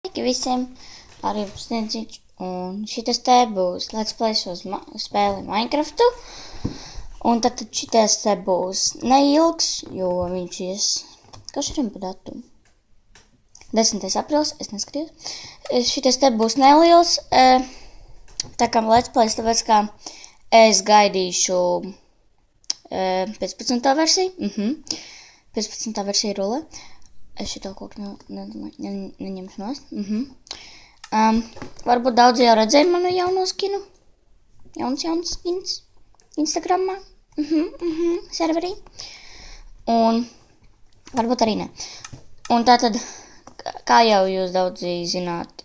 Sveiki visiem, arī Sniedziņš, un šitas te būs Let's Play uz spēli Minecraftu, un tad šitas te būs neilgs, jo viņš ies, kā šodien pa datumu? 10. aprils, es neskatījos. Šitas te būs neliels, tā kā Let's Play, tāpēc kā es gaidīšu 15. versiju, 15. versija rulē. Es šito koku neņemšu nost. Varbūt daudz jau redzēja manu jauno skinu. Jauns skins. Instagramā. Serverī. Un varbūt arī ne. Un tātad, kā jau jūs daudzi zināt,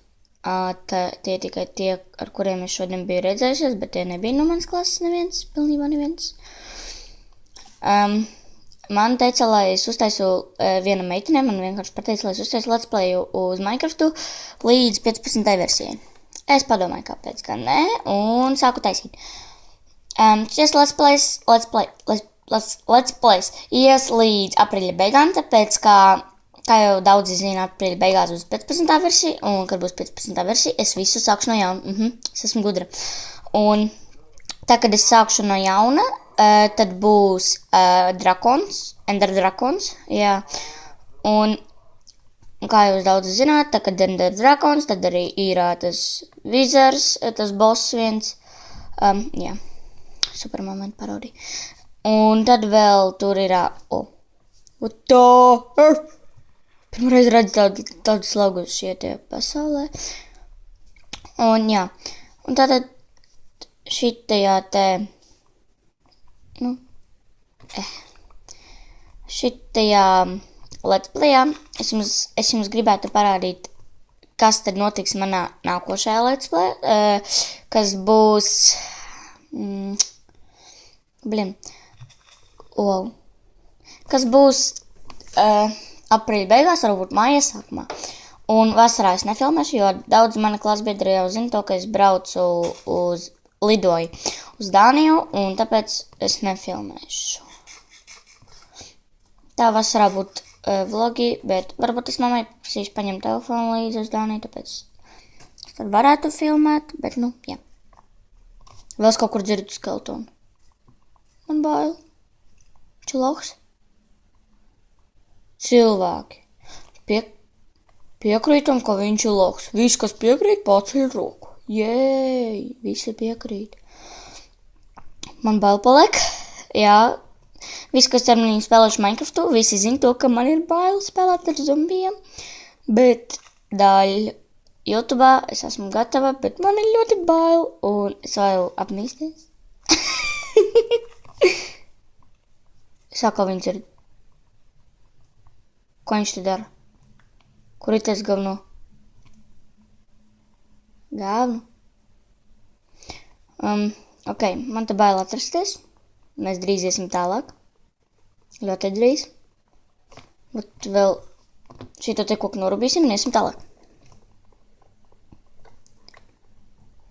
tie tikai tie, ar kuriem es šodien biju redzējušies, bet tie nebija no manas klases neviens, pilnībā neviens. Man teica, lai es uztaisu viena meitene, man vienkārši pateica, lai es uztaisu Let's Play uz Minecraftu līdz 15. versijai. Es padomāju, kāpēc, ka nē, un sāku taisīt. Šis Let's Plays ies līdz aprīļa beigām, tāpēc, kā jau daudzi zina, aprīļa beigās būs 15. versija, un kad būs 15. versija, es visu sākšu no jauna. Es esmu gudra. Un tā, kad es sākšu no jauna, tad būs Ender Drakons, jā. Un kā jūs daudz zināt, tā kad Ender Drakons, tad arī ir tas Wizards, tas boss viens, jā, super momentu parodija. Un tad vēl tur ir, pirmoreiz redzu tādu slogu šitie pasaulē. Un jā, un tātad šitajā te, šitajā Let's Playā es jums gribētu parādīt, kas tad notiks manā nākošajā Let's Play, kas būs, kas būs aprīļa beigās, varbūt māja sākumā. Un vasarā es nefilmēšu, jo daudz mana klasbiedri jau zina to, ka es lidoju uz Dāniju, un tāpēc es nefilmēšu. Tā vasarā būtu vlogi, bet varbūt es mammai prasīšu paņemt telefonu līdzi uz Dāniju, tāpēc tad varētu filmēt, bet jā. Vēl es kaut kur dzirdu skeletonu. Man bail. Čiloks. Cilvēki. Piekrītam, ka viņš ir loks. Visi, kas piekrīt, paceļ roku. Jēj, visi piekrīt. Man bail paliek, jā. Visi, kas ar mani spēlējuši Minecraftu, visi zina to, ka man ir bail spēlēt ar zombijiem. Bet dēļ YouTube'ā es esmu gatava, bet man ir ļoti bail, un es vēl apmīsties. Sākā viņš ir. Ko viņš te dara? Kur ir tas galveno? Galvenu? Ok, man te bail atrasties. Mēs drīz iesim tālāk. Ļoti drīz. Bet vēl šito te koku norubīsim un iesim tālāk.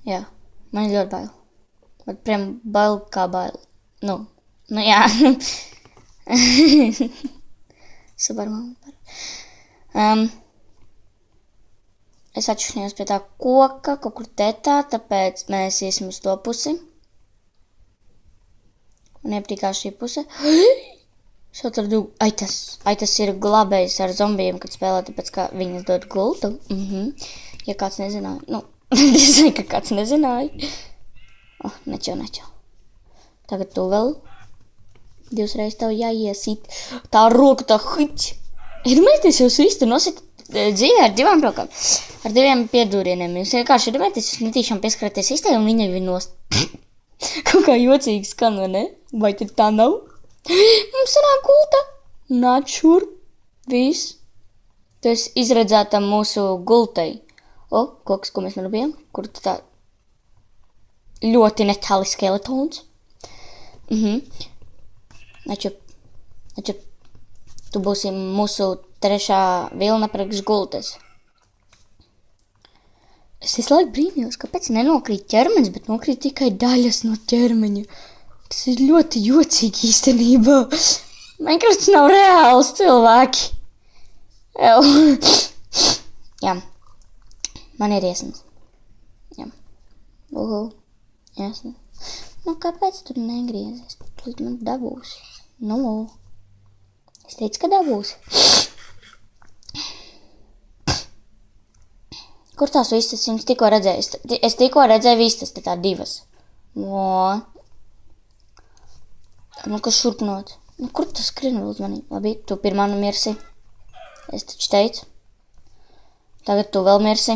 Jā, man ir ļoti bail. Bet priem bail kā bail. Nu jā. Super mamma. Es atšķiņos pie tā koka, kaut kur tetā, tāpēc mēs iesim uz to pusi. Man iepatīkā šī puse. Es atradu, tas ir glabējs ar zombijiem, kad spēlē, tāpēc, ka viņas dod gultu. Ja kāds nezināja, es zinu, ka kāds nezināja. Nečau. Tagad tu vēl 2 reizes tev jāiesīt. Tā roka, tā hiķi. Iedomājieties, jūs visu nosit dzīvē ar 2 rokām, ar 2 piedūrieniem. Jūs vienkārši iedomājieties, jūs netīšām pieskaraties istē un viņa ir nost. Kaut kā jocīgi skan, vai ne? Vai tad tā nav? Mums sanāk gulta. Nāc šur. Viss. Tu esi izredzēta mūsu gultai. Koks, ko mēs norubījām? Kur tā ļoti netāli skeletons. Načup. Tu būsi mūsu 3. vilna priekš gultas. Es visu laiku brīnījos, kāpēc nenokrīt ķermenis, bet nokrīt tikai daļas no ķermeņa. Tas ir ļoti jocīgi īstenībā. Minecrafts nav reāls cilvēki. Jā. Man ir iesnas. Jā. Iesnas. Nu, kāpēc tu negriezies? Tu man dabūsi. Nu, es teicu, ka dabūsi. Kur tās vistas? Viņas tikko redzēju. Es tikko redzēju vistas, te tā divas. O. Nu, kas šurpnot? Nu, kur tas skrien vēl uzmanīgi? Labi, tu pirmā nu mirsi. Es taču teicu. Tagad tu vēl mirsi.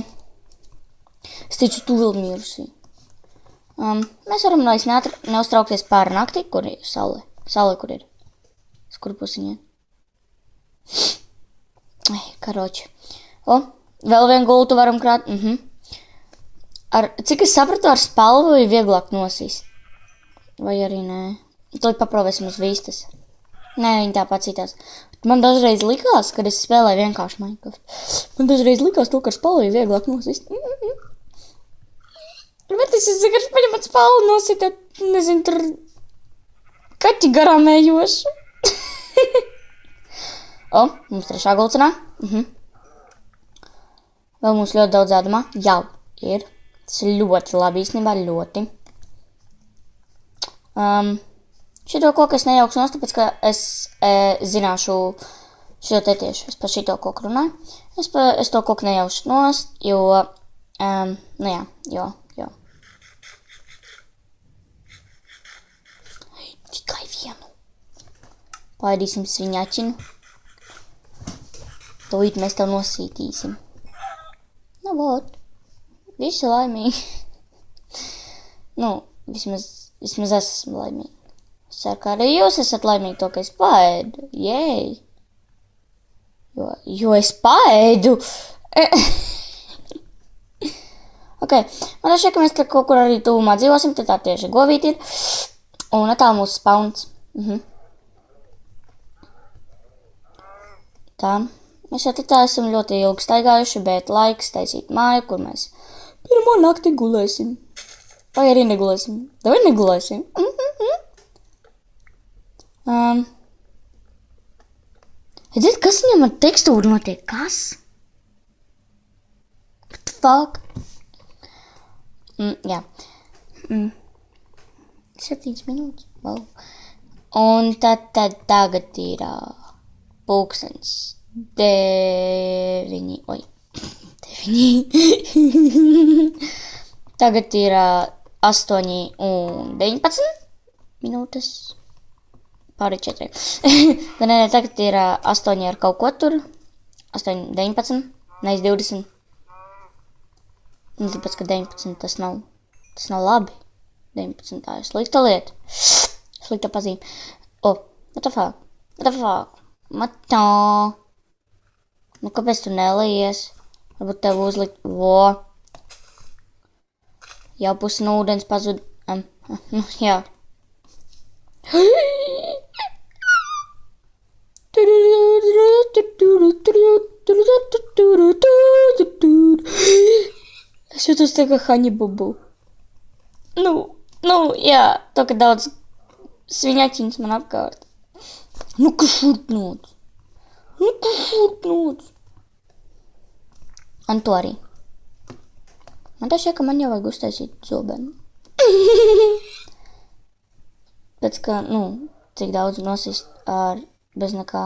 Es teicu, tu vēl mirsi. Mēs varam neuztraukties pāri naktī, kur ir saule. Saule, kur ir? Es kur pusiņā? Karoči. Vēl vienu gultu varam krāt. Cik es sapratu, ar spalvu ir vieglāk nosist. Vai arī nē? Tad paprovēsim uz vistas. Nē, viņi tāpat citās. Man dažreiz likās, kad es spēlēju vienkārši Minecraft. Man dažreiz likās to, ka ar spalvu ir vieglāk nosist. Bet es vienkārši paņemat spalvu nosita, nezinu, tur kaķi garām ejoši. Mums trešā gulcenā. Vēl mums ļoti daudz ēdamā. Jau ir. Tas ir ļoti labi, īstenībā ļoti. Šito koku es nejaukšu nost, tāpēc, ka es zināšu šito te tieši. Es par šito koku runāju. Es to koku nejaukšu nost, jo, nu jā, jo. Tikai vienu. Paēdīsim sviņaķinu. Tūlīt mēs tev nosītīsim. Nu, vot. Visi laimīgi. Nu, vismaz esmu laimīgi. Es ceru, ka arī jūs esat laimīgi to, ka es paēdu. Jēj. Jo es paēdu. Ok. Man šķiet, ka mēs te kaut kur arī tuvumā dzīvosim. Te tā tieši govīti ir. Un attāl mūsu spauns. Tā. Mēs jau tā esam ļoti ilgi staigājuši, bet laiks taisīt māju, kur mēs pirmo nakti gulēsim. Vai arī negulēsim. Vai negulēsim. Redziet, kas viņam ar tekstūru notiek? Kas? What the fuck? Jā. 7 minūtes. Wow. Un tad tagad ir pulkstens 9. Oi. 9. Tagad ir 8:19 minūtes. Pāri 4. Nē, tagad ir 8 ar kaut ko tur. 8:19. Nevis 20. Un tāpēc, ka 19 tas nav labi. 19. Tā ir slikta lieta. Slikta pazīme. What the fuck? Matā. Nu, kāpēc tu nelījies? Varbūt tev uzlikt. Jau pusi no ūdens pazud. Jā. Es jūtos tā kā Haņa Bubu. Nu, jā, to, ka daudz sviņaķiņas man apkārt. Nu, ka šurpnots. Un to arī. Man tā šķiet, ka man jau vajag uztaisīt zobenu. Pēc, ka, cik daudz nosist ar bez nekā.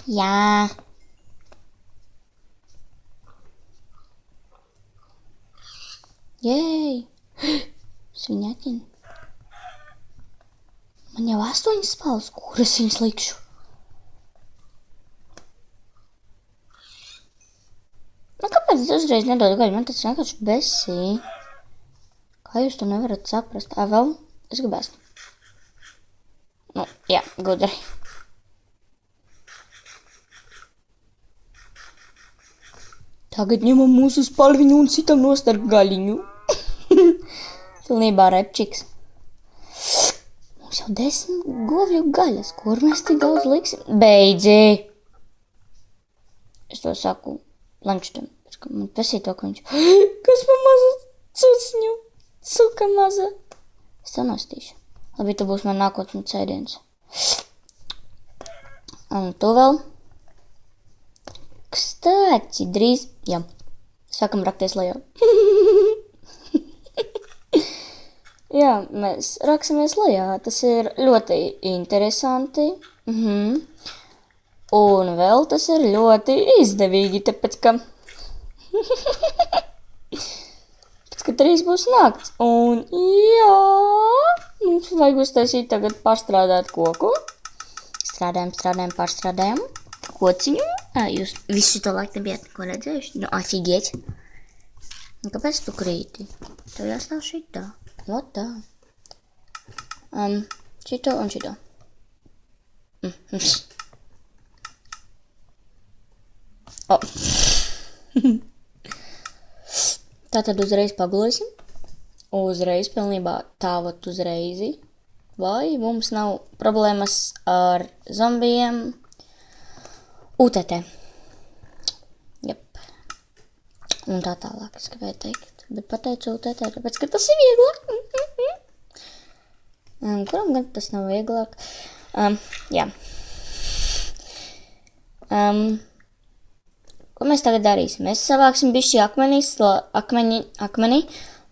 Jā. Jēj! Sviņaķiņa. Man jau 8 spalvas, kuras viņas likšu? Nu, kāpēc dažreiz nedod gaļu? Man tas vienkārši besī. Kā jūs to nevarat saprast? Vēl? Es gribēs. Nu, jā, gudri. Tagad ņemam mūsu spalviņu un sitam nost ar gaļiņu. Pilnībā repčiks. Mums jau 10 govju gaļas. Kur mēs tik daudz liksim? Beidzi! Es to saku Lančutam. Man pesīja to, ka viņš... Kas pa mazu cucņu? Cuka maza. Es to nostīšu. Labi, tu būs man nākotnē cēdiens. Un tu vēl. Kstāci, drīz, jā, sākam rakties lejā. Jā, mēs raksimies lejā, tas ir ļoti interesanti. Un vēl tas ir ļoti izdevīgi, tāpēc, ka 3 būs nakts. Un jā, mums vajag uztaisīt tagad pārstrādāt koku. Strādājam, kociņu. Jūs visu to laiku nebijāt neko redzējuši? Nu, afigiet. Kāpēc tu krīti? Tev jāstāv šitā. Ot tā. Šito un šito. Tātad uzreiz pagulēsim. Uzreiz pilnībā tāvat uzreizi. Vai mums nav problēmas ar zombijiem? UTT. Jep. Un tā tālāk, es gribēju teikt. Bet pateicu UTT, tāpēc, ka tas ir vieglāk. Kuram gan tas nav vieglāk? Jā. Ko mēs tagad darīsim? Mēs savāksim bišķi akmeni,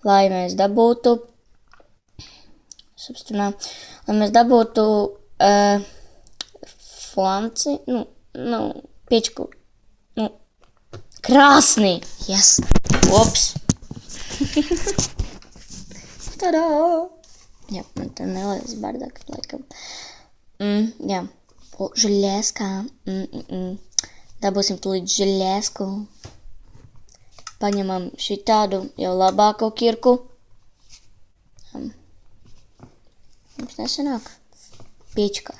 lai mēs dabūtu lai mēs dabūtu flanci, piečku, krāsnī. Yes. Ops. Tadā. Jā, man tā nelaiz bardāk, laikam. Jā. Žeļēskā. Dabūsim tūlīt žeļēsku. Paņemam šitādu jau labāko kirku. Mums nesanāk piečkā.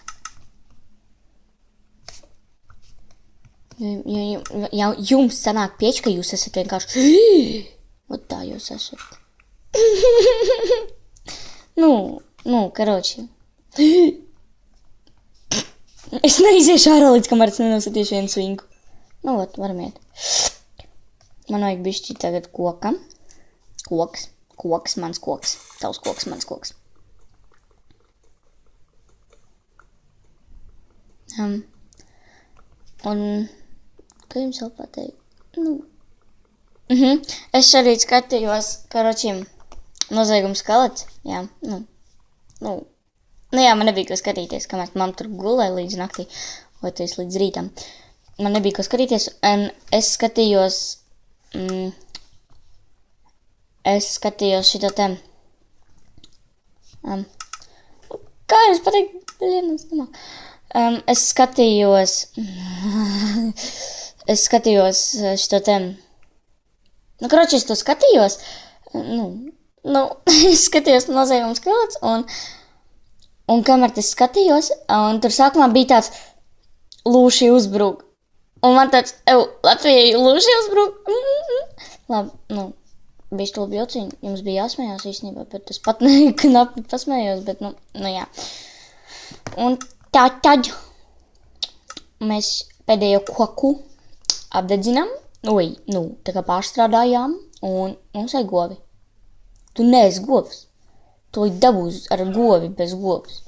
Ja jums sanāk piečka, jūs esat vienkārši... Ot tā jūs esat. Karoči. Es neiziešu ārā līdz kamēr es nenosatīšu vienu svinku. Varam iet. Man vajag bišķi tagad kokam. Koks, mans koks. Tavs koks, mans koks. Un, ko jums vēl pateikt? Es šorīt skatījos, karočim, noziegums skalets, jā, jā, man nebija ko skatīties, kamēr mamma tur gulēja līdz naktī, vai tas līdz rītam. Man nebija ko skatīties, un es skatījos šito te, kā jums pateikt, es skatījos šito te, karoči, es to skatījos, es skatījos noziegums skalets, un kamēr es skatījos, un tur sākumā bija tāds lūši uzbruk, un man tāds, Latvijai lūši uzbruk, labi, bija stulbi jociņi, jums bija jāsmējās īstenībā, bet es pat knapi pasmējos, bet, jā. Un tad mēs pēdējo koku apdedzinām, tā kā pārstrādājām, un mums vajag govi. Tu neesi govs. Tu dabūsi ar govi bez govs.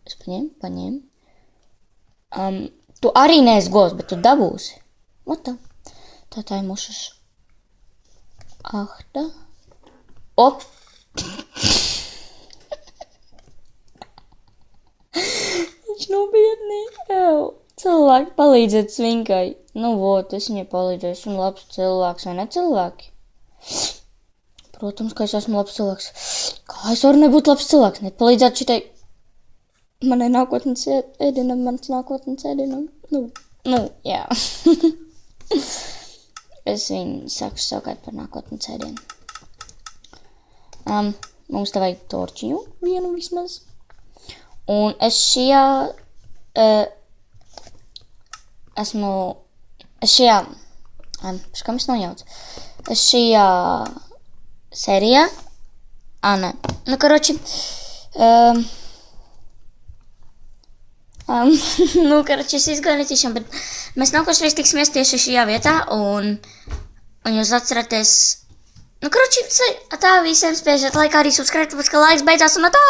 Es paņēmu. Tu arī neesi govs, bet tu dabūsi. Tā ir mušas. Ahta. Op. Viņš nopietni. Cilvēki palīdziet svinkai. Es viņai palīdzēšu, un labs cilvēks, vai ne cilvēki? Protams, ka es esmu labs cilvēks. Kā es varu nebūt labs cilvēks? Nepalīdzēt šitai manai nākotnes ēdinam, mans nākotnes ēdinam. Jā. Es viņu sāku saukāt par nākotnes ēdienu. Mums te vajag torčiņu, vienu vismaz. Un es kam es nojaucu? Es šajā sērijā, karoči, es izgāju netīšām, bet mēs nākošreiz tiksimies tieši šajā vietā, un jūs atceraties, karoči, tā visiem spiežat laikā arī subscribe, tāpēc, ka laiks beidzās, un tā!